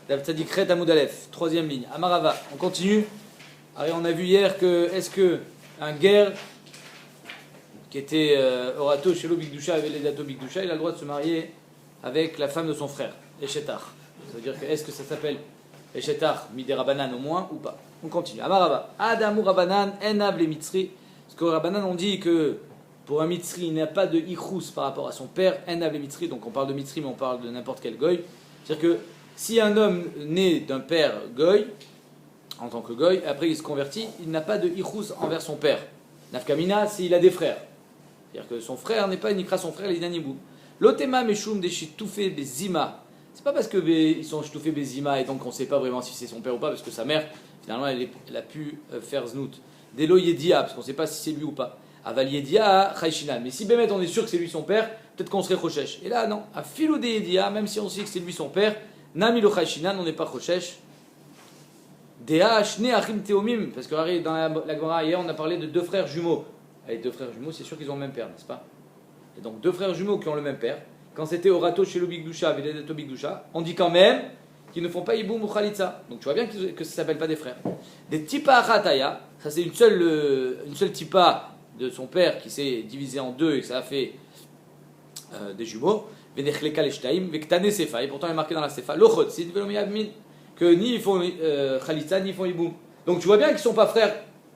Dav Tzadik Chet Amoud Aleph, troisième ligne. Amarava, on continue. Alors, on a vu hier que est-ce que un guerre qui était orato chez l'Obikdusha avec les dato Bikdusha, il a le droit de se marier avec la femme de son frère, Eshetar. Ça veut dire que est-ce que ça s'appelle Eshetar Midé Rabanan au moins ou pas? On continue. Amarava, Adamu Rabanan Enav le Mitzri. Parce que Rabanan on dit que pour un Mitzri il n'y a pas de Ichous par rapport à son père, Enav le Mitzri, donc on parle de Mitzri mais on parle de n'importe quel goy. C'est-à-dire que si un homme né d'un père goy, en tant que goy, après il se convertit, il n'a pas de Ichous envers son père. Nafkamina, s'il a des frères. C'est-à-dire que son frère n'est pas Nikra son frère, il est Nanibou. L'otema meshum des chitoufé bezima. C'est pas parce qu'ils sont chitoufé bezima et donc on ne sait pas vraiment si c'est son père ou pas, parce que sa mère, finalement, elle a pu faire znout. Delo yedia, parce qu'on ne sait pas si c'est lui ou pas. Aval yedia, chayshinan. Mais si Bémet on est sûr que c'est lui son père, peut-être qu'on serait chochesh. Et là, non. A filou de yedia, même si on sait que c'est lui son père, nami lo chayshinan, on n'est pas chochesh. Dea shne achim teomim, parce que dans la Gemara hier, on a parlé de deux frères jumeaux. Les deux frères jumeaux, c'est sûr qu'ils ont le même père, n'est-ce pas? Et donc deux frères jumeaux qui ont le même père, quand c'était Orato chez l'Obikdusha avec les dato Bikdusha, on dit quand même qu'ils ne font pas Iboum ou Khalitsa. Donc tu vois bien que ça ne s'appelle pas des frères. Des Tipa Achataya, ça c'est une seule Tipa de son père qui s'est divisée en deux et que ça a fait des jumeaux. Venechleka Leshtaim, Vektane Sefa, et pourtant il est marqué dans la Sefa, Lochotsid, Velomiyabmin, que ni ils font Khalitsa, ni ils font Iboum. Donc tu vois bien qu'ils ne sont pas frères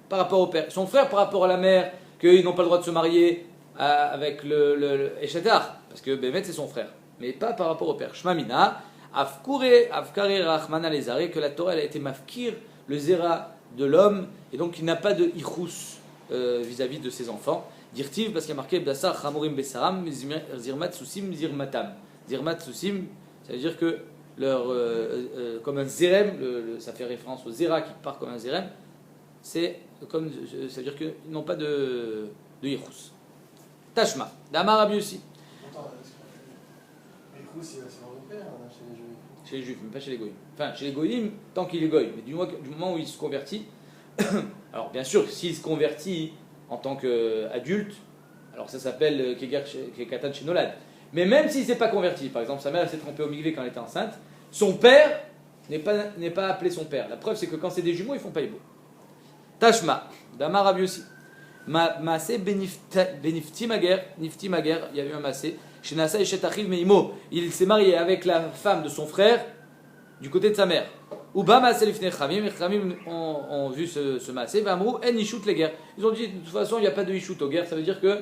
par rapport au père. Ils sont frères par rapport à la mère, qu'ils n'ont pas le droit de se marier avec le Eshetar, parce que Bémet c'est son frère, mais pas par rapport au père. Shmamina, Afkare Rachmana Lezare, que la Torah elle a été mafkir, le zera de l'homme, et donc il n'a pas de ichous vis-à-vis de ses enfants. Dirtiv, parce qu'il y a marqué Bdassar Chamurim Besaram, Zirmat Susim Zirmatam. Zirmat Susim, ça veut dire que comme un zérem, ça fait référence au zera qui part comme un zérem, ça veut dire qu'ils n'ont pas de ichous. Tashma, Damar Rabbi aussi. Attends, Ichous, c'est le père chez les juifs. Chez les juifs, mais pas chez les goyim. Enfin, chez les goyim, tant qu'il est goy. Mais du moment où il se convertit, alors bien sûr, s'il se convertit en tant qu'adulte, alors ça s'appelle Kekatan Shinolad. Mais même s'il ne s'est pas converti, par exemple, sa mère s'est trempée au migvé quand elle était enceinte, son père n'est pas appelé son père. La preuve, c'est que quand c'est des jumeaux, ils ne font pas les beaux. Tashma, Damar Rabbi aussi. Maasé Benifti Maguer, Nifti Maguer, il y a eu un Maasé. Chez Nasa et Shetachiv Meimo, il s'est marié avec la femme de son frère du côté de sa mère. Uba Maasé Lifne Chamim, et Chamim ont vu ce Maasé, Vamrou en Ishut les guerres. Ils ont dit de toute façon il n'y a pas de Ishut aux guerres, ça veut dire que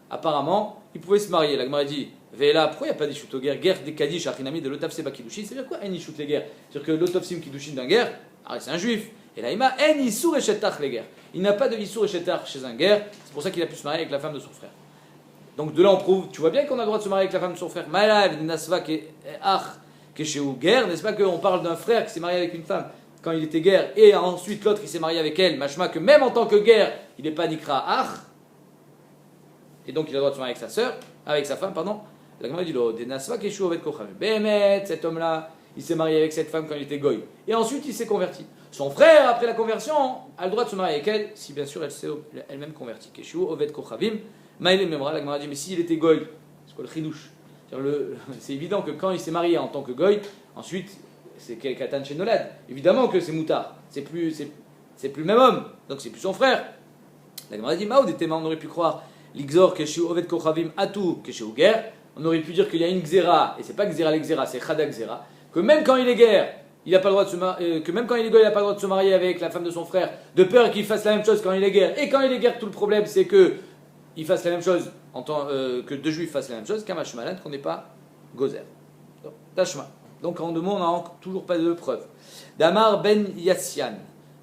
apparemment ils pouvaient se marier. La Gemara dit Ve'ela, pourquoi il n'y a pas d'Ishut aux guerres? Guerre des Kadish, Achinami de l'Otaf Seba Kiddushin, ça veut dire quoi en Ishut les guerres? C'est-à-dire que l'Otaf Sim Kiddushin d'un guerre, c'est un juif. Et là, il m'a en Issour et Shetach les guerres. Il n'a pas de Issour et Shetach chez un guerre, c'est pour ça qu'il a pu se marier avec la femme de son frère. Donc de là, on prouve, tu vois bien qu'on a le droit de se marier avec la femme de son frère. Maïlav, Nasva, Keshéou, guerre, n'est-ce pas qu'on parle d'un frère qui s'est marié avec une femme quand il était guerre, et ensuite l'autre il s'est marié avec elle, machma, que même en tant que guerre, il n'est pas Nikra Ach, et donc il a le droit de se marier avec sa sœur, avec sa femme, pardon. La Gemara dit des Nasva, Keshéou, avec Kochav. Bémet, cet homme-là, il s'est marié avec cette femme quand il était goy, et ensuite il s'est converti. Son frère, après la conversion, a le droit de se marier avec elle, si bien sûr elle s'est elle-même convertie. Keshu, Oved Kochavim, Maïle Memra, la Gemara dit, mais s'il était goy, c'est quoi le chidouche? C'est évident que quand il s'est marié en tant que goy, ensuite, c'est Katan Shenolad. Évidemment que c'est moutard, c'est plus le même homme, donc c'est plus son frère. La Gemara dit, Maoud était on aurait pu croire, L'Ixor, Keshu, Oved Kochavim, Atou, Keshu, guerre, on aurait pu dire qu'il y a une Xéra, et c'est pas Xéra l'Xéra, c'est Chada Xéra, que même quand il est guerre, il n'a pas le droit de se marier, que même quand il est goy, il n'a pas le droit de se marier avec la femme de son frère, de peur qu'il fasse la même chose quand il est guerre. Et quand il est guerre, tout le problème, c'est qu'il fasse la même chose, que deux juifs fassent la même chose, Kamashmalan, qu'on n'est pas gozer. Tashma. Donc en deux mots, on n'a toujours pas de preuve. Damar Ben Yassian.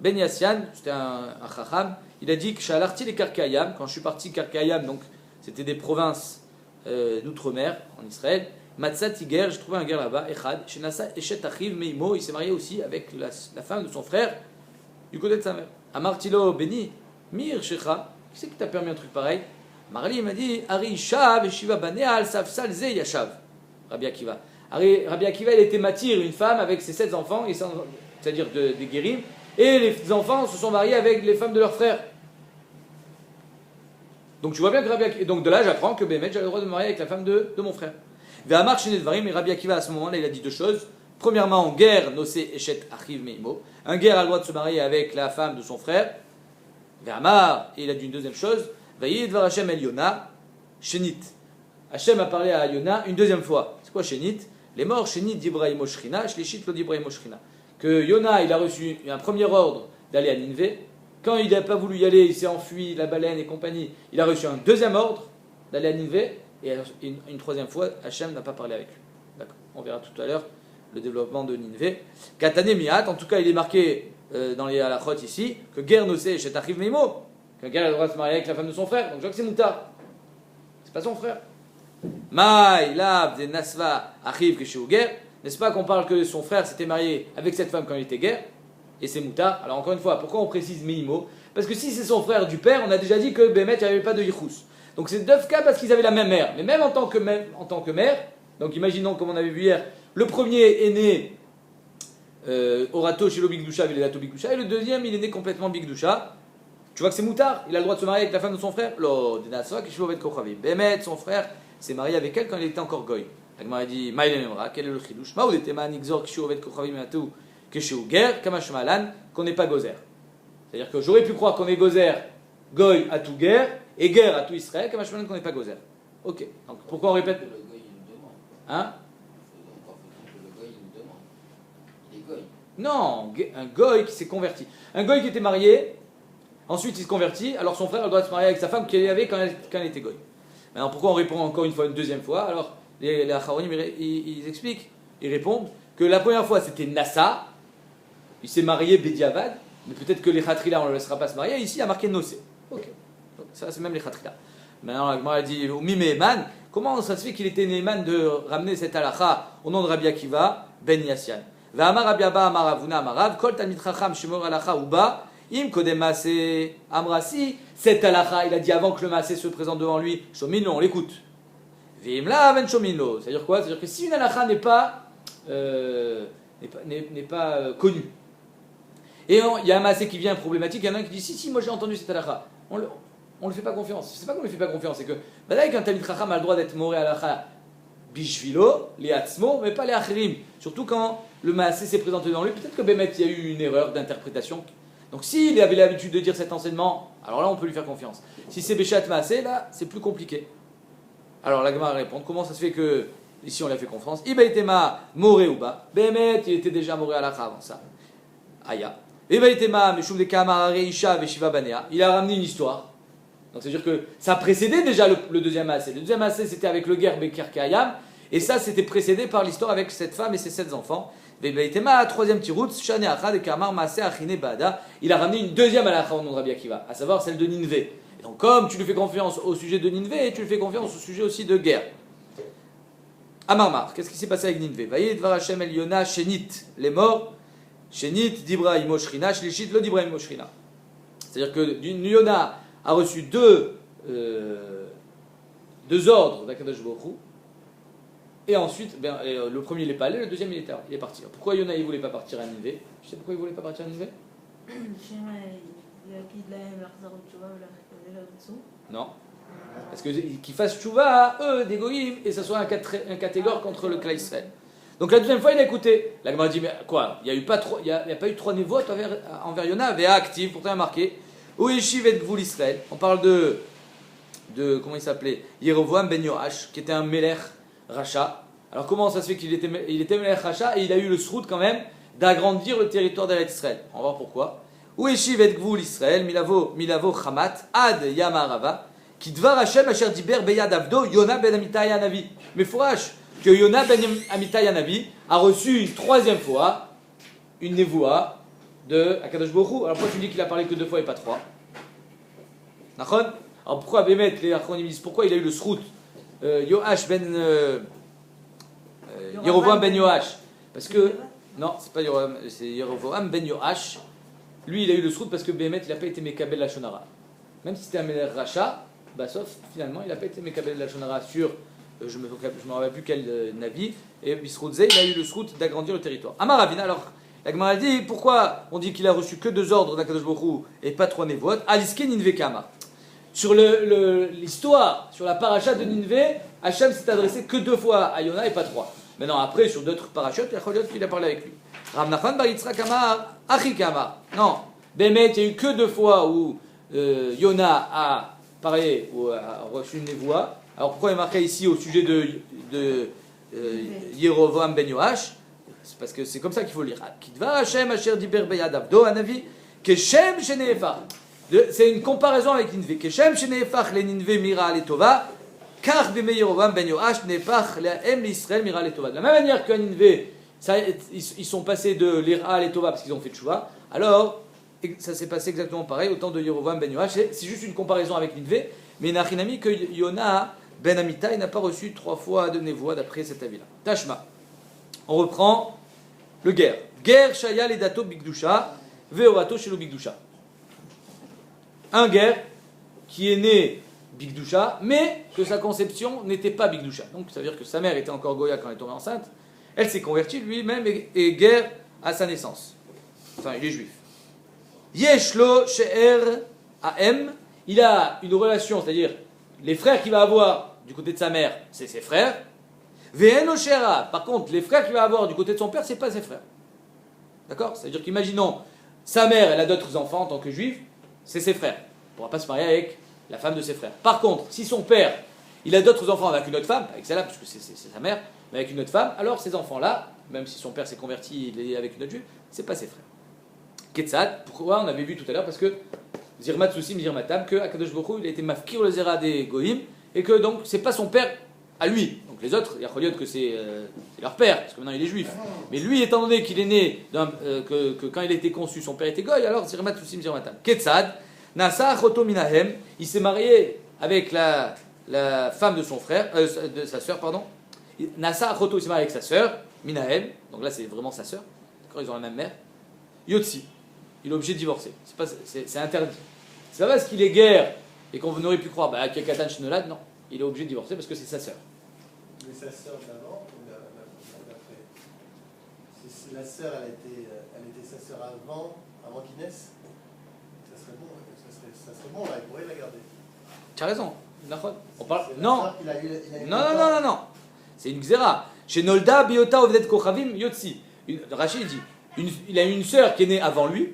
Ben Yassian, c'était un chacham, il a dit que Shalarti les Karkayam, quand je suis parti Karkayam, donc c'était des provinces d'outre-mer en Israël. Matzat Tiger, j'ai trouvé un guerre là-bas, Echad, Shenasa Eshet Achiv Meimo, il s'est marié aussi avec la femme de son frère du côté de sa mère. Amartilo Beni, Mir Shecha, qui c'est qui t'a permis un truc pareil? Marli m'a dit, Ari Shav, Shiva Baneal, Safsal Ze Yashav. Rabbi Akiva. Rabbi Akiva, il était matir, une femme avec ses 7 enfants, c'est-à-dire des guérim, et les enfants se sont mariés avec les femmes de leurs frères. Donc tu vois bien que Rabbi Akiva, et donc de là j'apprends que Bémet, j'ai le droit de me marier avec la femme de mon frère. Et Rabbi Akiva à ce moment-là, il a dit deux choses. Premièrement, guerre, nosé, échet, achiv, meimo. Un guerre a le droit de se marier avec la femme de son frère. Ve'amar, et il a dit une deuxième chose. Vayid var Hashem el Yona, shenit. Hashem a parlé à Yona une deuxième fois. C'est quoi shenit? Les morts, shenit d'Ibrahim Oshrina, shlishit lo d'Ibrahim Oshrina. Que Yona, il a reçu un premier ordre d'aller à Ninvé. Quand il n'a pas voulu y aller, il s'est enfui, la baleine et compagnie, il a reçu un deuxième ordre d'aller à Ninvé. Et une troisième fois, Hashem n'a pas parlé avec lui. D'accord. On verra tout à l'heure le développement de Ninvé. Katane miat, en tout cas, il est marqué dans les halachot ici, que guerre nosé chet achiv meimo, qu'un guerre a le droit de se marier avec la femme de son frère. Donc je vois que c'est moutard. C'est pas son frère. Maï, lav, de nasva, achiv, que chez guerre. N'est-ce pas qu'on parle que son frère s'était marié avec cette femme quand il était guerre? Et c'est moutard. Alors encore une fois, pourquoi on précise meimo? Parce que si c'est son frère du père, on a déjà dit que Bémet, il n'y avait pas de yichus. Donc c'est deux cas parce qu'ils avaient la même mère. Mais même en tant que mère, donc imaginons comme on avait vu hier, le premier est né Orato chez l'Obigdusha, il est Dato Bigdusha, et le deuxième il est né complètement Bigdusha. Tu vois que c'est moutard, il a le droit de se marier avec la femme de son frère. Bémet, son frère, s'est marié avec elle quand il était encore goy. L'Agmara a dit Maïle Memra, quel est le chidush? Qu'on n'est pas gozer. C'est-à-dire que j'aurais pu croire qu'on est gozer, goy à tout guerre, et guerre à tout Israël, comme qu'on n'est pas gozer. Ok, donc pourquoi on répète? Hein? Non, un goy qui s'est converti. Un goy qui était marié, ensuite il se convertit, alors son frère doit se marier avec sa femme qu'il avait quand elle était goy. Maintenant pourquoi on répond encore une fois, une deuxième fois? Alors les Acharonim ils expliquent, ils répondent que la première fois c'était Nassa, il s'est marié Bediavad, mais peut-être que les Khatrila on ne le laissera pas se marier, ici il y a marqué Nosé. Ok, donc ça c'est même les Khatrila. Maintenant la Gemara dit Mimeman, comment ça se fait qu'il était Neeman de ramener cette halakha au nom de Rabbi Akiva ben Yassian? Va'amar Rabbi Abba amar Avuna amarav kol talmid chacham shemor halakha uba im kodem maaseh amrasi. Cette halakha, il a dit avant que le maaseh se présente devant lui, shomino, on l'écoute. Ve'imla ben shomino, c'est-à-dire quoi? C'est-à-dire que si une halakha n'est pas connue, et il y a un maaseh qui vient problématique, il y en a un qui dit si moi j'ai entendu cette halakha, on ne lui fait pas confiance. C'est pas qu'on ne lui fait pas confiance, c'est que là, qu'un talmid chacham a le droit d'être moré halakha bishvilo, les atzmo, mais pas les achirim. Surtout quand le maaseh s'est présenté devant lui, peut-être que Bémet, il y a eu une erreur d'interprétation. Donc s'il avait l'habitude de dire cet enseignement, alors là on peut lui faire confiance. Si c'est Béchat maaseh, là c'est plus compliqué. Alors la Gemara répond, comment ça se fait que ici on lui a fait confiance? Ibaïtema moré ou bas. Bémet, il était déjà moré halakha avant ça. Aya. Ibaïtema meshum de kamar isha veshiva banea. Il a ramené une histoire. Donc c'est-à-dire que ça précédait déjà le deuxième maaseh. Le deuxième maaseh c'était avec le guerre Beker Kayam, et ça c'était précédé par l'histoire avec cette femme et ses 7 enfants. Troisième tirout, Shane Achad et Kamar Maaseh Achine Bada. Il a ramené une deuxième halakha au nom de Rabbi Akiva, à savoir celle de Ninvé. Et donc comme tu lui fais confiance au sujet de Ninvé, tu lui fais confiance au sujet aussi de guerre. Amarmar, qu'est-ce qui s'est passé avec Ninvé? Vayid var Hashem el Yona Shenit, les morts, Shenit d'Ibrahim Oshrina, Shlishit lo d'Ibrahim Oshrina. C'est-à-dire que Yona a reçu deux ordres d'Akadosh Baruch Hu, et ensuite, le premier il n'est pas allé, le deuxième il est parti. Pourquoi Yona il ne voulait pas partir à Ninvé? Tu sais pourquoi il ne voulait pas partir à Ninvé? Non. Parce que qu'ils fassent tchouva, eux, des goïms, et ça soit un catégore contre le Klal Israël. Donc la deuxième fois il a écouté. La Gemara dit, mais quoi? Il n'y a pas eu 3 névotes envers Yona, Véa active, pourtant il a marqué. Ouishiv et Gvul Israël. On parle de comment il s'appelait? Yerovoam ben Yoash, qui était un Melech Racha. Alors comment ça se fait qu'il était Melech Racha et il a eu le srout quand même d'agrandir le territoire d'Eretz Israël? On va voir pourquoi. Ouishiv et Gvul Israël, Milavo Chamat, Ad Yamarava, qui dvar Hashem asher diber beyad avdo Yona ben Amitai Hanavi. Mais fourrache que Yona ben Amitai Hanavi a reçu une 3e fois une névoie de Akadosh Baruch Hu. Alors pourquoi tu me dis qu'il a parlé que 2 fois et pas 3? Nachon? Alors pourquoi Bémet, les Achronim disent pourquoi il a eu le srout Yoash ben Yerovoam ben Yoash? Parce que non, c'est pas Yerovoam, c'est Yerovoam ben Yoash. Lui il a eu le srout parce que Bémet il n'a pas été Mekabel la Shonara. Même si c'était un Melech Racha, bah sauf finalement il n'a pas été Mekabel la Shonara sur je me rappelle plus quel Navi, et Bisroutze il a eu le srout d'agrandir le territoire. Amar Ravina, alors la Gemara dit pourquoi on dit qu'il a reçu que 2 ordres d'Akadosh Baruch Hu et pas 3 névotes? Aliske Ninvé Kama. Sur l'histoire, sur la paracha de Ninvé, Hachem s'est adressé que 2 fois à Yona et pas 3. Maintenant, après, sur d'autres parachutes, il a parlé avec lui. Rav Nachman bar Yitzhak Amar, Achi Kamar. Non, Bémet, il n'y a eu que 2 fois où Yona a parlé ou a reçu une névoie. Alors pourquoi il est marqué ici au sujet de Yerovam ben Yoash? C'est parce que c'est comme ça qu'il faut lire. Kitva Hashem Asher Diber Beyad Avdo Anavi Keshem Sheneefach. C'est une comparaison avec Ninvé. Keshem Sheneefach le Ninvé Mira Letova. Car Beme Yerovam ben Yoash Neefach Lahem l'Israël Mira Letova. De la même manière qu'un Ninvé, ils sont passés de l'Ira Letova parce qu'ils ont fait tchouva. Alors ça s'est passé exactement pareil au temps de Yerovam ben Yoash. C'est juste une comparaison avec Ninvé. Mais Nachinami que Yona ben Amitai n'a pas reçu 3 fois de névoie d'après cet avis-là. Tashma. On reprend le guerre. Guerre Shaya Ledato Bigdusha, Veorato Shelo Bigdusha. Un guerre qui est né Bigdusha, mais que sa conception n'était pas Bigdusha. Donc ça veut dire que sa mère était encore Goya quand elle est tombée enceinte. Elle s'est convertie lui-même et guerre à sa naissance. Enfin, il est juif. Yeshlo She'er Aem, il a une relation, c'est-à-dire les frères qu'il va avoir du côté de sa mère, c'est ses frères. Ve'eno She'era, par contre, les frères qu'il va avoir du côté de son père, c'est pas ses frères. D'accord? C'est-à-dire qu'imaginons, sa mère, elle a d'autres enfants en tant que juif, c'est ses frères. Il ne pourra pas se marier avec la femme de ses frères. Par contre, si son père, il a d'autres enfants avec une autre femme, avec celle-là, puisque c'est sa mère, mais avec une autre femme, alors ces enfants-là, même si son père s'est converti, il est avec une autre juive, c'est pas ses frères. Ketzad, pourquoi on avait vu tout à l'heure? Parce que Zirmat Soussim Zirmatam, que Akadosh Baruch Hu, il a été mafkir le zera des Goïm, et que donc c'est pas son père à lui. Donc les autres, il y a Choliot que c'est leur père, parce que maintenant il est juif. Mais lui, étant donné qu'il est né, que quand il a été conçu, son père était Goy, alors Zirmat Soussim Zirmatam. Ketzad, Nasa Choto Minahem, il s'est marié avec la femme de son frère, de sa sœur, pardon. Nasa Choto, il s'est marié avec sa sœur, Minahem, donc là c'est vraiment sa sœur, d'accord, ils ont la même mère. Yotzi, il est obligé de divorcer, c'est interdit. C'est pas parce qu'il est guerre et qu'on aurait pu croire, qu'il y a Katan Shnolad, non, il est obligé de divorcer parce que c'est sa sœur. Mais sa sœur d'avant ou d'après? Si la sœur, elle était sa sœur avant qu'il naisse, ça serait bon, là, il pourrait la garder. Tu as raison, on parle. C'est Non. Non. C'est une xéra. Chez Nolda, Biota, Ovdet Kochavim, Yotzi. Rachid dit, il a une sœur qui est née avant lui,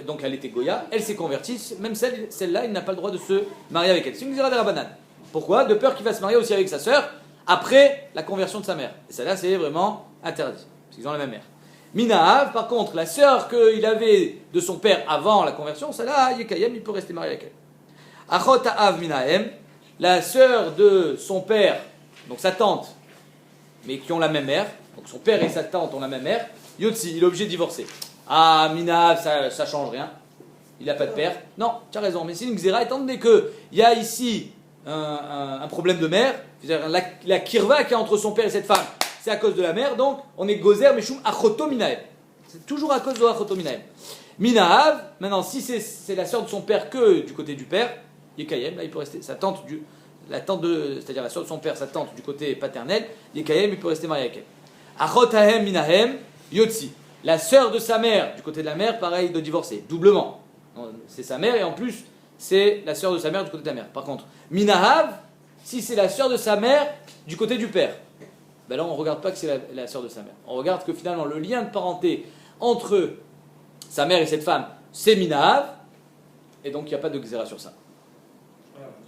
donc elle était Goya, elle s'est convertie, même celle-là, il n'a pas le droit de se marier avec elle. C'est une xéra de Rabbanan. Pourquoi? De peur qu'il va se marier aussi avec sa sœur après la conversion de sa mère. Et celle-là, c'est vraiment interdit, parce qu'ils ont la même mère. Minahav, par contre, la sœur qu'il avait de son père avant la conversion, celle-là, Yekayem, il peut rester marié avec elle. Achot Ha'av Minahem, la sœur de son père, donc sa tante, mais qui ont la même mère, donc son père et sa tante ont la même mère, Yotzi, il est obligé de divorcer. Ah, Minahav, ça change rien, il n'a pas de père. Non, tu as raison, mais c'est une xéra, étant donné qu'il y a ici un problème de mère, la kirva qu'il y a entre son père et cette femme, c'est à cause de la mère, donc on est gozer meshum achoto minahem. C'est toujours à cause de achoto minahem. Minahav, maintenant si c'est la sœur de son père que du côté du père, Yekayem, là il peut rester, c'est-à-dire la sœur de son père, sa tante du côté paternel, Yekayem, il peut rester marié avec elle. Achotahem minahem, Yotzi. La sœur de sa mère, du côté de la mère, pareil, de divorcer, doublement. C'est sa mère et en plus, c'est la sœur de sa mère du côté de la mère. Par contre, Minahav, si c'est la sœur de sa mère du côté du père, ben là on ne regarde pas que c'est la sœur de sa mère. On regarde que finalement le lien de parenté entre sa mère et cette femme, c'est Minahav, et donc il n'y a pas de xéra sur ça.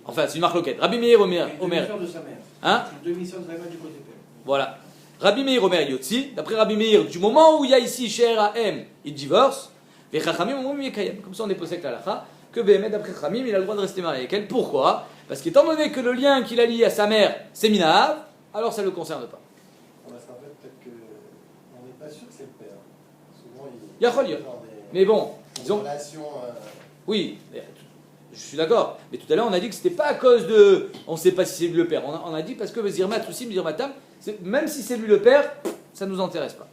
Enfin, c'est une marque loquette. Rabbi Meir Omer. Demi-sœur de sa mère. Hein? Demi-sœur de sa mère du côté père. Voilà. Rabbi Meir Omer Yotzi, d'après Rabbi Meir, du moment où il y a ici She'er Ha'em, il divorce, comme ça on est posé avec la lacha, que Béhémet, d'après Khamim, il a le droit de rester marié avec elle. Pourquoi? Parce qu'étant donné que le lien qu'il a lié à sa mère, c'est Minahav, alors ça ne le concerne pas. Parce qu'en fait, peut-être qu'on n'est pas sûr que c'est le père. Souvent, Il y a Choliot. Mais bon, disons. Relation, Oui, je suis d'accord. Mais tout à l'heure, on a dit que c'était pas à cause de. On ne sait pas si c'est lui le père. On a dit parce que Zirmat Soussim, Zirmatam, même si c'est lui le père, ça ne nous intéresse pas.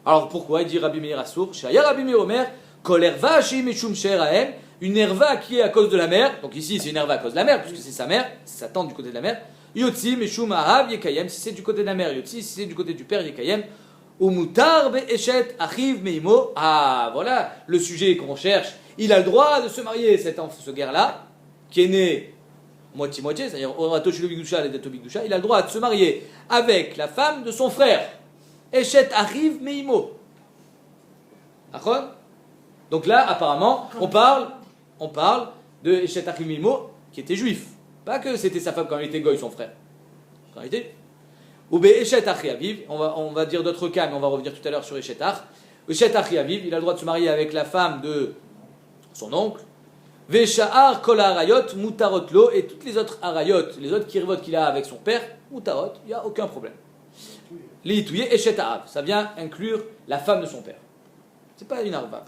Alors pourquoi? Il dit Rabbi Meir Assour, Shaya Rabbi Meir Omer, Kol Erva Shei Mishum She'er Ha'em, une erva qui est à cause de la mère, donc ici c'est une erva à cause de la mère, puisque c'est sa mère, c'est sa tante du côté de la mère, Yotzi Mishum Ahav Yekayem, si c'est du côté de la mère, Yotzi, si c'est du côté du père, Yekayem, Umutar Be'eshet Achiv Meimo, ah voilà le sujet qu'on cherche, il a le droit de se marier, ce guerre-là, qui est né moitié-moitié, c'est-à-dire Orato Shelo Bigdusha, Ledato Bigdusha, il a le droit de se marier avec la femme de son frère. Eshet Achiv Meimo. D'accord? Donc là, apparemment, on parle de Eshet Achiv Meimo qui était juif. Pas que c'était sa femme quand il était goy, son frère. Quand il était. Ou Eshet Achi Aviv, on va dire d'autres cas, mais on va revenir tout à l'heure sur Eshet Ach. Eshet Achi Aviv, il a le droit de se marier avec la femme de son oncle. Vesha'ar kol arayot mutarot lo, et toutes les autres arayot, les autres kirvot qu'il a avec son père, mutarot, il n'y a aucun problème. Liitouye Eshet Aav, ça vient inclure la femme de son père. C'est pas une arva.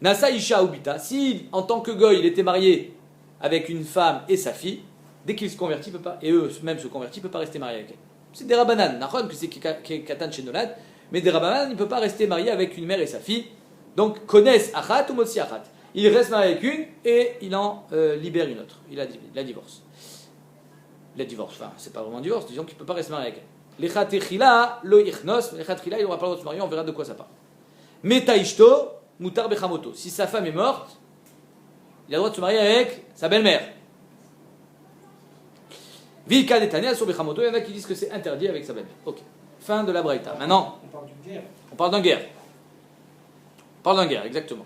Nasa Isha Ubita, si en tant que goy il était marié avec une femme et sa fille, dès qu'il se convertit, peut pas, et eux-mêmes se convertit, il ne peut pas rester marié avec elle. C'est des rabanan, Nachon, que c'est Katan chez Nolad, mais des rabanan, il ne peut pas rester marié avec une mère et sa fille. Donc, connaissent Achat ou Motsi Achat. Il reste marié avec une et il en libère une autre. Il la divorce. Enfin, c'est pas vraiment un divorce, disons qu'il ne peut pas rester marié avec elle. Lechatechila, lo ichnos, lechatechila, il n'aura pas le droit de se marier, on verra de quoi ça parle. Metaishto, mutar bechamoto. Si sa femme est morte, il a le droit de se marier avec sa belle-mère. Vika netania sur bechamoto, il y en a qui disent que c'est interdit avec sa belle-mère. Ok. Fin de la braïta. Maintenant, On parle d'une guerre. on parle d'un guerre. On parle d'un guerre, exactement.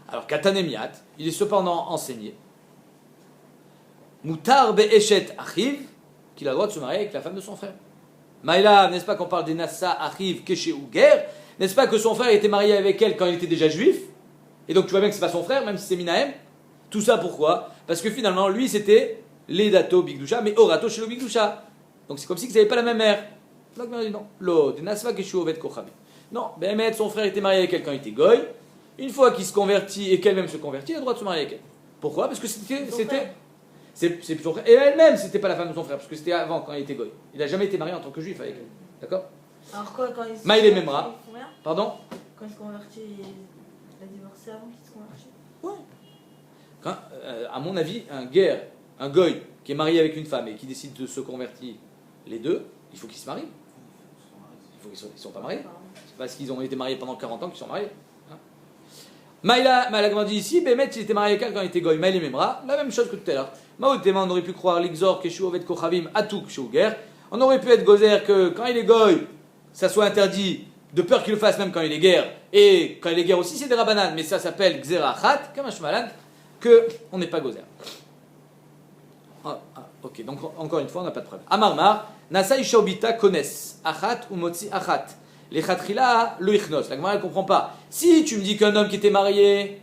Alors, Katanemiat, il est cependant enseigné. Mutar be'eshet achiv, qu'il a le droit de se marier avec la femme de son frère. Maïla, n'est-ce pas qu'on parle des Nassa achiv keshe ou guerre? N'est-ce pas que son frère était marié avec elle quand il était déjà juif? Et donc tu vois bien que c'est pas son frère, même si c'est Minahem. Tout ça pourquoi? Parce que finalement, lui c'était Ledato Bigdusha, mais Orato Shelo Bigdusha. Donc c'est comme si ils n'avaient pas la même mère. Donc on dit non. Lo, des Nasva keshe ovet kochabi. Non, Behemet, son frère était marié avec elle quand il était goy. Une fois qu'il se convertit et qu'elle-même se convertit, il a le droit de se marier avec elle. Pourquoi? Parce que c'était c'est son frère. Et elle-même, c'était pas la femme de son frère, parce que c'était avant quand il était goy. Il n'a jamais été marié en tant que juif avec elle. D'accord? Alors quoi, quand il se Maïlé convertit, Memra. ils font rien. Pardon? Quand il se convertit, il a divorcé avant qu'il se convertisse. Ouais. Quand, à mon avis, un goy qui est marié avec une femme et qui décide de se convertir, les deux, il faut qu'ils se marient. Il faut qu'ils ne sont pas mariés. C'est parce qu'ils ont été mariés pendant 40 ans qu'ils sont mariés. Hein. Maïla dit ici, Bémet, il était marié avec elle quand il était goy. Maïlé Memra, la même chose que tout à l'heure. Maoutema, on aurait pu croire l'Ixor, Keshu Ovet Kochavim, Atuk, Shouger. On aurait pu être gozer que quand il est goy, ça soit interdit, de peur qu'il le fasse même quand il est guerre. Et quand il est guerre aussi, c'est des rabanan, mais ça s'appelle Xerachat, Kamashmalan, que on n'est pas gozer. Ok, donc encore une fois, on n'a pas de preuve. Amarmar, Nasa Ishaobita connaissent Achat ou Motsi Achat. Les Khatrila, le Ichnos. La Gemara ne comprend pas. Si tu me dis qu'un homme qui était marié,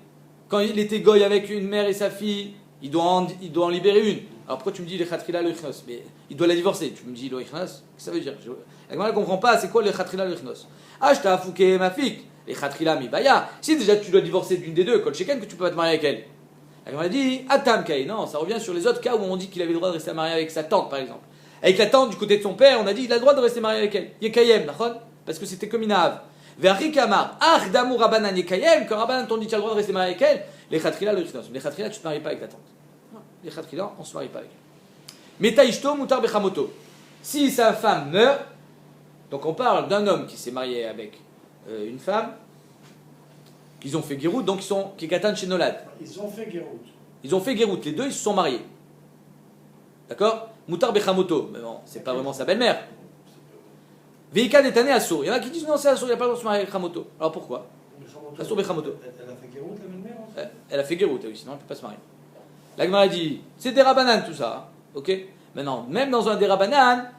quand il était goy avec une mère et sa fille, il doit en libérer une. Alors pourquoi tu me dis les Khatrila, le Ichnos? Mais il doit la divorcer. Tu me dis le Ichnos, qu'est-ce que ça veut dire? La Gemara ne comprend pas, c'est quoi les Khatrila, le Ichnos? Ah, je t'ai affouqué ma fille. Les Khatrila, mi baya. Si déjà tu dois divorcer d'une des deux, Kol Sheken, que tu peux pas te marier avec elle. La Gemara dit, Atam Kai. Non, ça revient sur les autres cas où on dit qu'il avait le droit de rester marié avec sa tante, par exemple. Avec la tante du côté de son père, on a dit il a le droit de rester marié avec elle. Yekayem, d'accord? Parce que c'était comme une ave. Vers Kamar, Ach d'amour Rabanan Yekayem, quand Rabanan t'ont dit tu as le droit de rester marié avec elle, les Khatrila, le Ichnos. Les Khatrila, tu ne te maries pas avec ta tante. Non, les Khatrila, on ne se marie pas avec elle. Metaishto Mutar Bechamoto. Si sa femme meurt, donc on parle d'un homme qui s'est marié avec une femme, qu'ils ont fait Gérout, donc ils sont Kekatan chez Nolad. Ils ont fait Gérout. Ils ont fait Gérout, les deux ils se sont mariés. D'accord? Mutar Bechamoto, mais bon, c'est pas vraiment sa belle-mère. Veika Netane Assour. Il y en a qui disent non, c'est Assour, il n'y a pas le droit de se marier avec Chamoto. Alors pourquoi? Assour Bechamoto. Elle a fait Gérout, la belle-mère? Elle a fait Gérout, oui, sinon elle ne peut pas se marier. La Gemara dit c'est des Rabanan tout ça, ok? Maintenant, même dans un des Rabanan,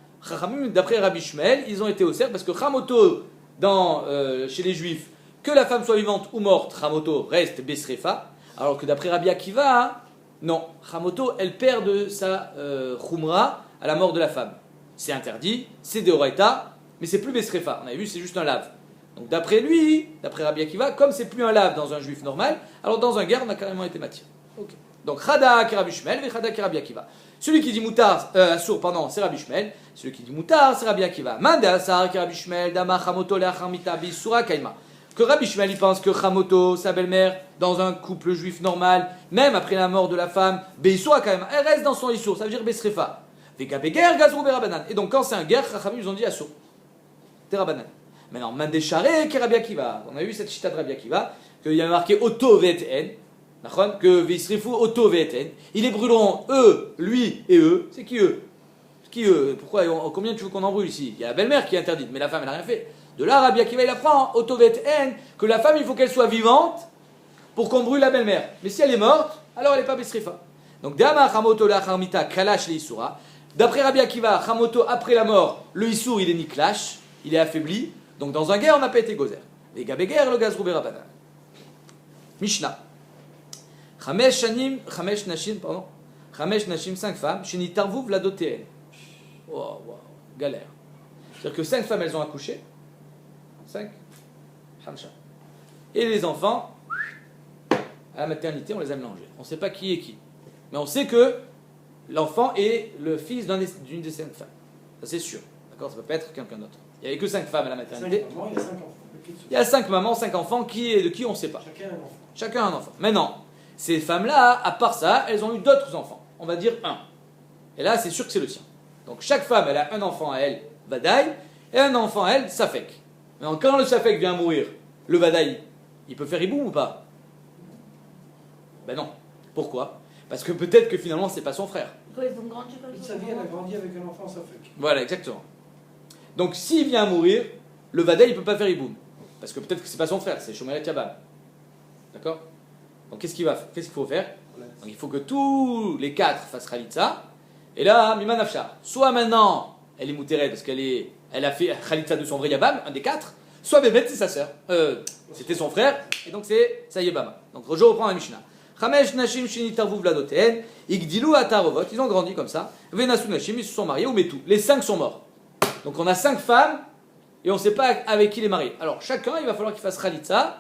d'après Rabbi Shmuel, ils ont été au cerf parce que Chamoto, chez les Juifs, que la femme soit vivante ou morte, Chamoto reste Besrefa, alors que d'après Rabbi Akiva, non, Chamoto, elle perd de sa Khumra à la mort de la femme. C'est interdit, c'est de Oraita, mais c'est plus Besrefa. On avait vu, c'est juste un lave. Donc d'après lui, d'après Rabbi Akiva, comme c'est plus un lave dans un juif normal, alors dans un guerre, on a carrément été matière. Okay. Donc Chada ki Rabbi Shmuel, et Chada ki Rabbi Akiva. Celui qui dit Moutar, Assour, pardon, c'est Rabbi Shmuel. Celui qui dit Moutar, c'est Rabbi Akiva. Mande Asar ki Rabbi Shmuel, Dama Chamoto le'achar mita bisura kaima. Que Rabbi Shmuel il pense que Chamoto, sa belle-mère, dans un couple juif normal, même après la mort de la femme, Beisura kaima, elle reste dans son Issour, ça veut dire Besrefa. Veka beger gazrou berabanan. Et donc quand c'est un guerre, Chachamim ils ont dit Assour. Terabanan. Maintenant, Mandeshare ki Rabbi Akiva. On a vu cette chita de Rabbi Akiva, qu'il y avait marqué Oto vet en. que Visrifu Oto Veten, ils les brûleront, eux, lui et eux. C'est qui eux? Qui eux? Pourquoi? Combien tu veux qu'on en brûle ici? Il y a la belle-mère qui est interdite, mais la femme elle n'a rien fait. De là, Rabbi Akiva il apprend, Oto Veten, que la femme il faut qu'elle soit vivante pour qu'on brûle la belle-mère. Mais si elle est morte, alors elle n'est pas Besrifa. Donc, Dama Chamoto la Charmita Kalash le Isura. D'après Rabbi Akiva, Chamoto après la mort, le Issour il est Niklash, il est affaibli. Donc dans un guerre, on n'a pas été gozer. Les Gabéguer, le Gaz Roubé Rabbanan. Mishnah. Chamesh Nashim, 5 femmes, Shini Tarvou Vladotéen. Oh, wow, galère. C'est-à-dire que 5 femmes, elles ont accouché. 5. Hamcha. Et les enfants, à la maternité, on les a mélangés. On ne sait pas qui est qui. Mais on sait que l'enfant est le fils d'une des 5 femmes. Ça, c'est sûr. D'accord? Ça ne peut pas être quelqu'un d'autre. Il n'y avait que 5 femmes à la maternité. 5 mamans, il y a 5 enfants. Il y a 5 mamans, 5 enfants. Qui est de qui, on ne sait pas. Chacun un enfant. Chacun un enfant. Maintenant, ces femmes-là, à part ça, elles ont eu d'autres enfants. On va dire un. Et là, c'est sûr que c'est le sien. Donc chaque femme, elle a un enfant à elle, Vadaï, et un enfant à elle, Safek. Maintenant, quand le Safek vient mourir, le Vadaï, il peut faire Iboum ou pas? Ben non. Pourquoi? Parce que peut-être que finalement, c'est pas son frère. Quand ils ont grandi comme Toute ça. sa vie, elle a grandi avec un enfant, ça fait. Voilà, exactement. Donc s'il vient mourir, le Vadaï, il peut pas faire Iboum. Parce que peut-être que c'est pas son frère, c'est Shomer Kabam. D'accord? Donc qu'est-ce qu'il faut faire? Donc, il faut que tous les 4 fassent Khalitsa. Et là, Mima Nafshar. Soit maintenant, elle est moutérée parce elle a fait Khalitsa de son vrai Yabam, un des 4. Soit Bémet, c'est sa sœur. C'était son frère. Et donc c'est ça Yabama. Donc je reprends la Mishnah. Chamesh Nashim Shini Tarvu Vladoten. Igdilu Atarovot. Ils ont grandi comme ça. Venasu Nashim, ils se sont mariés. Ou Metou. Les 5 sont morts. Donc on a 5 femmes. Et on ne sait pas avec qui il est marié. Alors chacun, il va falloir qu'il fasse Khalitsa.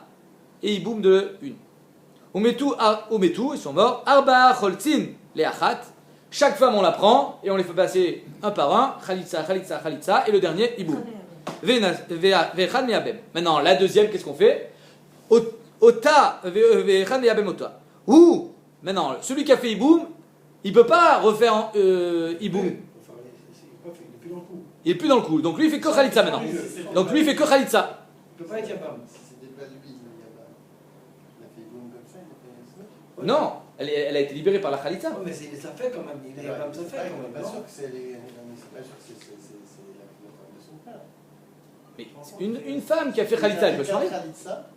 Et il boum de une. Umetu, ils sont morts. Arba Choltzin, les Achat. Chaque femme, on la prend et on les fait passer un par un. Khalitsa, Khalitsa, Khalitsa. Et le dernier, il boum. Vechad Meabem. Maintenant, la deuxième, qu'est-ce qu'on fait? Ota, Vechad Meabem Ota. Ou, maintenant, celui qui a fait Iboum, il ne peut pas refaire Iboum. Enfin, il n'est plus dans le coup. Il n'est plus dans le coup. Donc lui, il fait que Khalitsa maintenant. Donc lui, il fait que Khalitsa. Il ne peut pas être Yabam. Si c'était pas lui, il a fait boum comme ça, il a fait Non, elle a été libérée par la Khalitsa. Ouais, mais ça fait quand même. Il est Yabam, ça fait quand même. pas non sûr que c'est pas sûr que c'est la femme de son frère. Mais une femme qui a fait Khalitsa, elle peut se marier. Khalitsa.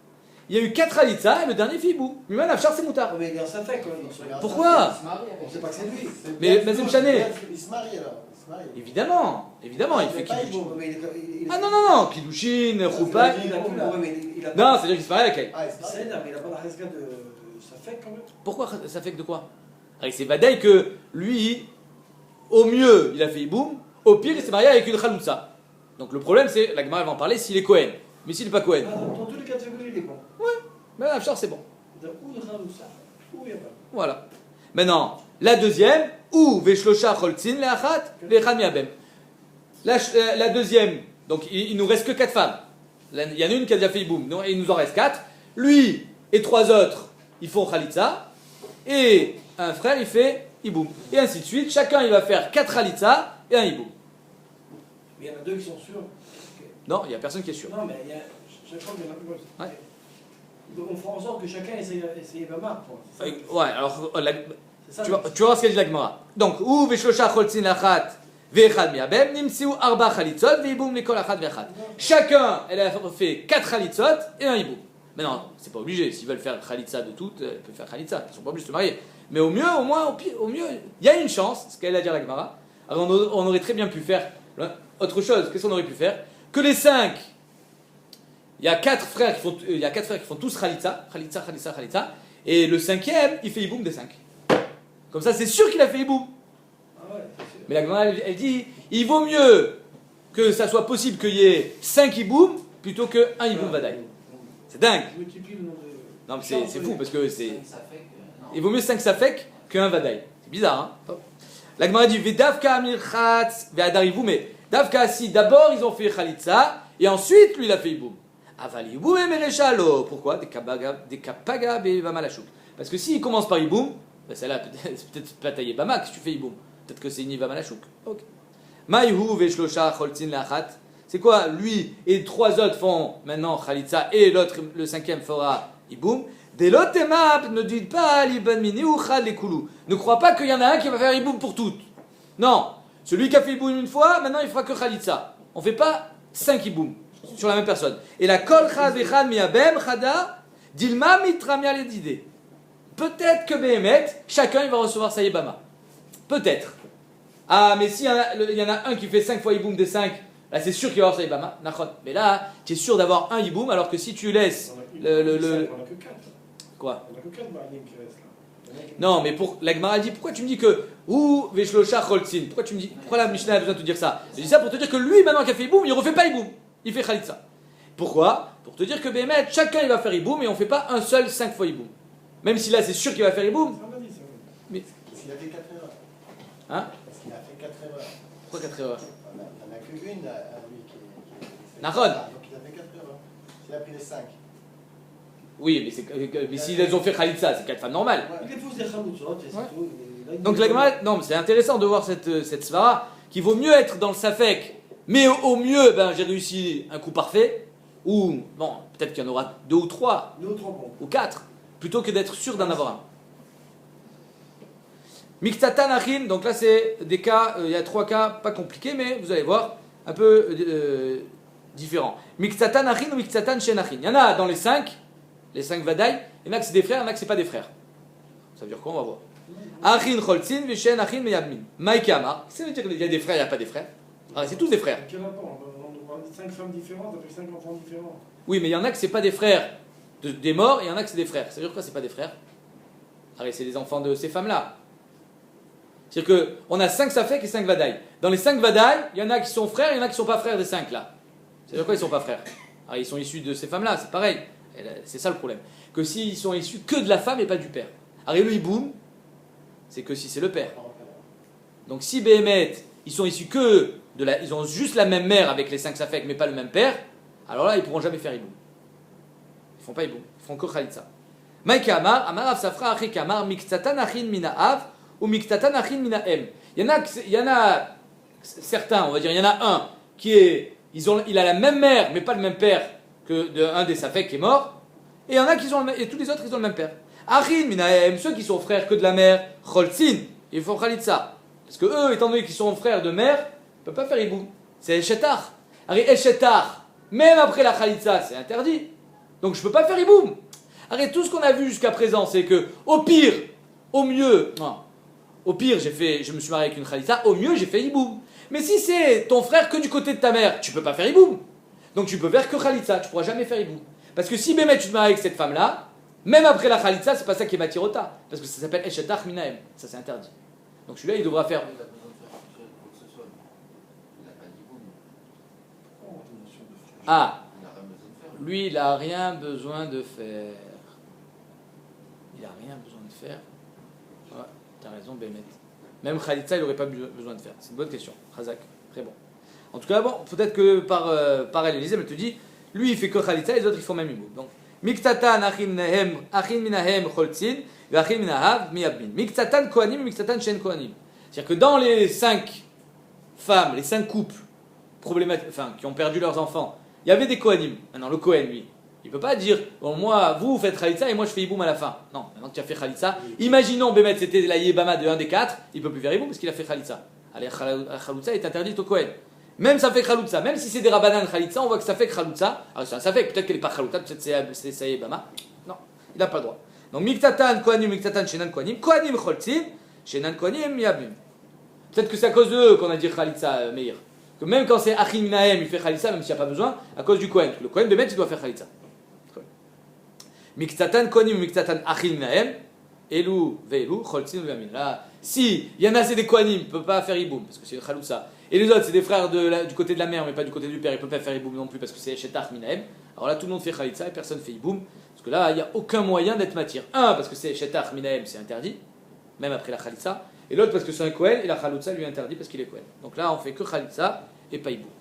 Il y a eu 4 Khalitsa et le dernier fait Ibou. Miman Afshar, c'est Moutar. Ouais, mais il y a ça fait quand même. dans son- Pourquoi? On ne sait pas que c'est lui. Mais c'est Chané. Il se marie alors. Il se marie. Évidemment, il fait pas Kiddushin. Iboum. Mais il- Ah non, Kiddushin, Choupa. Il a plus la- ouais, mais il a pas- Non, c'est-à-dire qu'il se marie avec elle. Ah, il se C'est marie. énorme, mais il n'a pas la rescate de. Ça fait quand même. Pourquoi ça fait que de quoi? Ah, c'est Vadaï que lui, au mieux, il a fait Iboum, au pire, il s'est marié avec une Khaloutsa. Donc le problème, c'est, la Gemara va en parler, s'il est Cohen. Mais s'il n'est pas Cohen, Ah, dans tous les cas de figure, il est bon. Miman Afshar, c'est bon. Ou il râle ça, ou Yabam. Voilà. Maintenant, la deuxième, ou Veshlosha Choltzin, Leachat, Vechad Miabem. La deuxième, donc il nous reste que 4 femmes. Il y en a une qui a déjà fait Iboum, donc il nous en reste 4. Lui et 3 autres, ils font Khalitsa. Et un frère, il fait Iboum. Et ainsi de suite. Chacun, il va faire 4 Khalitsa et un Iboum. Mais il y en a 2 qui sont sûrs. Non, il n'y a personne qui est sûr. Non, mais il y a. Chaque fois, il y en a plus. Ouais. Donc on fera en sorte que chacun essaye Yabama. Ouais, alors, C'est ça. tu vas voir ce qu'elle dit la Gemara. Donc, ou Veshlosha Choltzin, Leachat, Vechad Miabem, Nimsiu Arba Khalitzot, Veiboum Mikol Achat Vechad. Chacun, elle a fait 4 Khalitzot et un Iboum. Mais non, c'est pas obligé. S'ils veulent faire Khalitsa de toutes, ils peuvent faire Khalitsa. Ils sont pas obligés de se marier. Mais au mieux, au moins, au mieux, il y a une chance, ce qu'elle a dit la Gemara. Alors on aurait très bien pu faire autre chose. Qu'est-ce qu'on aurait pu faire? Que les 5, il y a 4 frères qui font tous Khalitsa, Khalitsa, Khalitsa, Khalitsa. Et le 5e, il fait Iboum des 5. Comme ça, c'est sûr qu'il a fait Iboum. Ah ouais, c'est sûr. Mais la Gemara, elle dit, il vaut mieux que ça soit possible qu'il y ait 5 Iboum plutôt qu'un Iboum Vadaï. C'est dingue. Je multiplie le nombre de. Non, mais c'est fou parce que c'est. Ça fait que. Non. Il vaut mieux 5 Safek qu'un Vadaï. C'est bizarre, hein? La Gemara dit, Vedavka Mirchatz, Ve'adarivu, mais Davka, si d'abord ils ont fait Khalitsa et ensuite lui il a fait Iboum. Aval Iboum et Mereshalo. Pourquoi? Des Kapaga Bevamalashuk. Parce que s'il commence par Iboum, ben celle-là, c'est peut-être pas taillé Bama que tu fais Iboum. Peut-être que c'est une Ivamalashuk. Ok. Maïhu Veshlosha Choltzin Lachat. C'est quoi? Lui et 3 autres font maintenant Khalitsa et l'autre, le 5e fera Iboum. Des lotemap, ne dites pas l'Ibn Mini ou Khad les Koulou. Ne crois pas qu'il y en a un qui va faire Iboum pour toutes. Non. Celui qui a fait Iboum une fois, maintenant il fera que Khalitsa. On ne fait pas 5 Iboum sur la même personne. Et la Kol Khad Vechad Miabem Khada, Dilma Mitramia Ledide. Peut-être que Behemet, chacun il va recevoir sa Yébama. Peut-être. Ah, mais s'il y en a un qui fait 5 fois Iboum des 5, là c'est sûr qu'il va avoir sa Yébama. Mais là, tu es sûr d'avoir un Iboum, alors que si tu laisses On a que 4. Quoi? On a que 4 Mahalim qui restent là. Non, mais pour la Gemara dit, pourquoi tu me dis que ou Veshlosha Choltsin? Pourquoi la Mishnah a besoin de te dire ça? Je dis ça pour te dire que lui, maintenant qu'il a fait Iboum, il refait pas Iboum. Il fait Khalitsa. Pourquoi? Pour te dire que Behemet, chacun il va faire Iboum et on fait pas un seul 5 fois Iboum. Même si là c'est sûr qu'il va faire Iboum. Mais... Parce qu'il a fait 4 erreurs. Hein? Parce qu'il a fait 4 erreurs. Pourquoi 4 erreurs? Il n'y en a qu'une à lui qui est. Nahon. Donc il a fait 4 erreurs. Il a pris les 5. Oui, mais s'ils ont fait Khalitsa, c'est 4 femmes normales. Il épouse des Khaloutzotes et c'est Ouais. tout. Donc la Gemara, non, mais c'est intéressant de voir cette svara qu'il vaut mieux être dans le safek, mais au mieux, ben, j'ai réussi un coup parfait, ou bon, peut-être qu'il y en aura 2 ou 3, 2 ou 3 bons. ou 4, plutôt que d'être sûr d'en avoir un. Miktatan Achin, donc là c'est des cas, il y a 3 cas pas compliqués, mais vous allez voir, un peu différents. Miktatan Achin ou Miktatan Shen Achin. Il y en a dans les 5 Vadaï, il y en a que c'est des frères, il y en a que c'est pas des frères. Ça veut dire quoi? On va voir. Achin Choltzin, Vishen Achin Meyabmin. Maïkama, ça veut dire qu'il y a des frères, il n'y a pas des frères. Ah, c'est tous des frères. Quel rapport? On parle de 5 femmes différentes avec 5 enfants différents. Oui, mais il y en a que c'est pas des frères des morts, et il y en a que c'est des frères. Ça veut dire quoi, c'est pas des frères? Allez, c'est des enfants de ces femmes-là. C'est-à-dire qu'on a 5 Safek et 5 Vadaï. Dans les 5 Vadaï, il y en a qui sont frères, il y en a qui sont pas frères des 5 là. C'est-à-dire quoi, ils sont pas frères? Alors, ils sont issus de ces femmes-là, c'est pareil. C'est ça le problème. Que s'ils sont issus que de la femme et pas du père. Alors, le hiboum, c'est que si c'est le père. Donc, si Behemet, ils sont issus que de la. Ils ont juste la même mère avec les 5 Safek, mais pas le même père, alors là, ils pourront jamais faire hiboum. Ils font pas hiboum, ils font que Khalitsa. Maïka Amar, Amarav Safra, Achik Amar, Miktatan Achin Mina Av, ou Miktatan Achin Mina Em. Il y en a certains, on va dire, il y en a un qui est. Il a la même mère, mais pas le même père que un des Safek qui est mort. Et il y en a qui ont et tous les autres, ils ont le même père. Achin Minahem, ceux qui sont frères que de la mère, Choltzin, ils font Khalitsa. Parce que eux, étant donné qu'ils sont frères de mère, ils ne peuvent pas faire Iboum. C'est El Shetar. El Shetar, même après la Khalitsa, c'est interdit. Donc je ne peux pas faire Iboum. Arrête, tout ce qu'on a vu jusqu'à présent, c'est que au pire, au mieux, non, au pire, je me suis marié avec une Khalitsa, au mieux, j'ai fait Iboum. Mais si c'est ton frère que du côté de ta mère, tu ne peux pas faire Iboum. Donc tu peux faire que Khalitsa, tu ne pourras jamais faire Iboum. Parce que si Bémet, tu te maries avec cette femme-là, même après la Khalitsa, c'est pas ça qui est Matirota. Parce que ça s'appelle Eshetach Minahem. Ça, c'est interdit. Donc celui-là, il devra faire. Il a besoin de faire quoi que ce soit. Il n'a pas d'hiboum. Ah, Il n'a rien besoin de faire. lui, il n'a rien besoin de faire. Il n'a rien besoin de faire. Ouais, t'as raison, Bémet. Même Khalitsa, il n'aurait pas besoin de faire. C'est une bonne question. Khazak, très bon. En tout cas, bon, peut-être que par elle, Élisée, elle te dit, lui, il fait que Khalitsa, les autres, ils font même Iboum. Donc, Miktatan Achin Minahem Choltzin, Achin Minahav Miyabmin. Miktatan Kohanim et Miktatan Shen Kohanim. C'est-à-dire que dans les 5 femmes, les 5 couples problématiques, enfin, qui ont perdu leurs enfants, il y avait des Kohanim. Maintenant, le Kohen, lui, il ne peut pas dire, bon, moi, vous faites Khalitsa et moi, je fais Iboum à la fin. Non, maintenant que tu as fait Khalitsa, imaginons, Bémet, c'était la Yébama de 1 des 4, il ne peut plus faire Iboum parce qu'il a fait Khalitsa. Allez, Khalitsa est interdite au Kohen. Même ça fait Khaloutsa, même si c'est des Rabbanan Khalitsa, on voit que ça fait Khaloutsa. Alors ça fait, peut-être qu'elle n'est pas Khalouta, peut-être c'est Sayebama. Non, il n'a pas le droit. Donc Miktatan Kohanim, Miktatan Shenan Kohanim, Kohanim Choltzin, Shenan Kohanim Miyabim. Peut-être que c'est à cause d'eux qu'on a dit Khalitsa, Meir. Que même quand c'est Achin Minahem, il fait Khalitsa, même s'il n'y a pas besoin, à cause du Kohen. Le Kohen, Bémet, il doit faire Khalitsa. Miktatan Kohanim, Miktatan Achin Minahem, Elou, Veilou, Choltzin, Miyabim. Là, si il y en a, c'est des Kohanim, il ne peut pas faire Iboum, parce que c'est une Khalousa. Et les autres, c'est des frères du côté de la mère, mais pas du côté du père. Ils ne peuvent pas faire Iboum non plus parce que c'est Shetach Minahem. Alors là, tout le monde fait Khalitsa et personne ne fait Iboum. Parce que là, il n'y a aucun moyen d'être matière. Un, parce que c'est Shetach Minahem, c'est interdit, même après la Khalitsa. Et l'autre, parce que c'est un Kohen et la Khaloutsa lui est interdit parce qu'il est Kohen. Donc là, on fait que Khalitsa et pas Iboum.